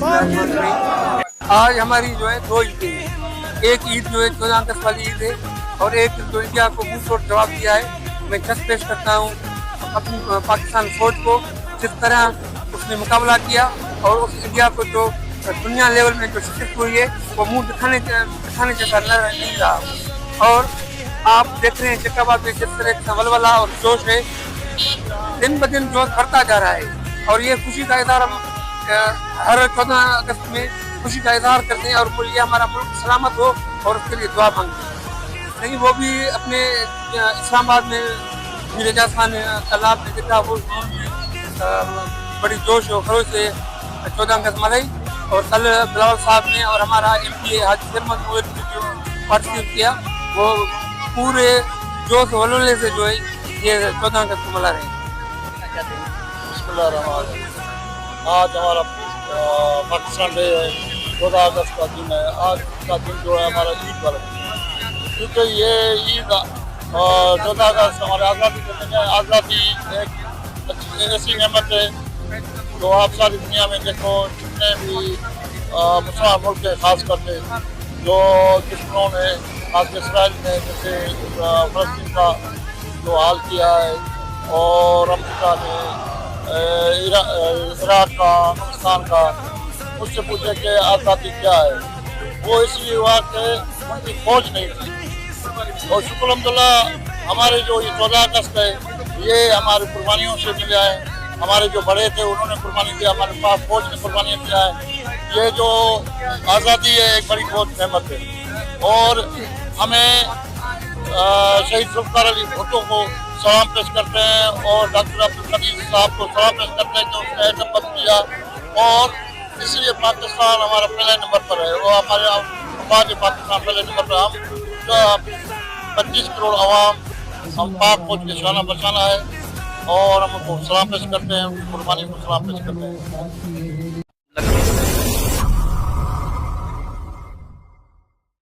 आज हमारी जो है दो ईदें हैं। एक ईद जो है 14 अगस्त वाली ईद है और एक जो इंडिया को मुंह तोड़ जवाब दिया है। मैं जज पेश करता हूँ अपनी पाकिस्तान फौज को, जिस तरह उसने मुकाबला किया और उस इंडिया को जो दुनिया लेवल में जो शिकस्त हुई है वो मुंह दिखाने जैसा नहीं रहा। और आप देख रहे हैं जैकाबाद में जिस तरह का वलवला और जोश है, दिन ब दिन जोश बढ़ता जा रहा है। और ये खुशी का इजहार हम हर 14 अगस्त में खुशी का इजहार करते हैं और बोलिए हमारा मुल्क सलामत हो और उसके लिए दुआ मांगते हैं। लेकिन वो भी अपने इस्लामाबाद में मीर एजाज खान तालाब में देखा, वो बड़ी जोश और खरोश से 14 अगस्त मनाई। और कल बिलावल साहब ने और हमारा MP हाजी सरमद ने जो पार्टिसिपेट किया, वो पूरे जोश वलवले से जो है ये 14 अगस्त को मना रहे हैं। आज हमारा पाकिस्तान डे है, 14 अगस्त का दिन है। आज का दिन जो है हमारा ईद वाला दिन है, क्योंकि ये ईद 14 अगस्त हमारे आज़ादी के दिन है। आज़ादी एक ऐसी नेमत है जो आप सारी दुनिया में देखो, जितने भी मुसलमान मुल्क है, खास करके जो दुश्मनों ने आज इसराइल ने जैसे फलस्तीन का जो हाल किया है और अमेरिका ने इराक का, अफगानिस्तान का, उससे पूछे कि आज़ादी क्या है। वो इसलिए हुआ कि उनकी फौज नहीं थी। और शुक्र अल्हम्दुलिल्लाह हमारे जो ये 14 अगस्त है ये हमारी कुर्बानियों से मिला है। हमारे जो बड़े थे उन्होंने कुर्बानी दिया, हमारे पास फौज ने कुर्बानी दिया है। ये जो आज़ादी है एक बड़ी बहुत नेमत है। और हमें शहीद जुल्फ़िकार अली भुट्टो को सलाम पेश करते हैं और डॉक्टर अब्दुल कदीर साहब को सलाम पेश करते हैं जो उसने एटम बम किया। और इसलिए पाकिस्तान हमारा पहले नंबर पर है। वो हमारे आबाद पाकिस्तान पहले नंबर पर। हम 25 करोड़ आवाम हम पाक फौज के शाना बशाना है और हम उनको सलाम पेश करते हैं, कुर्बानी को सलाम पेश करते हैं।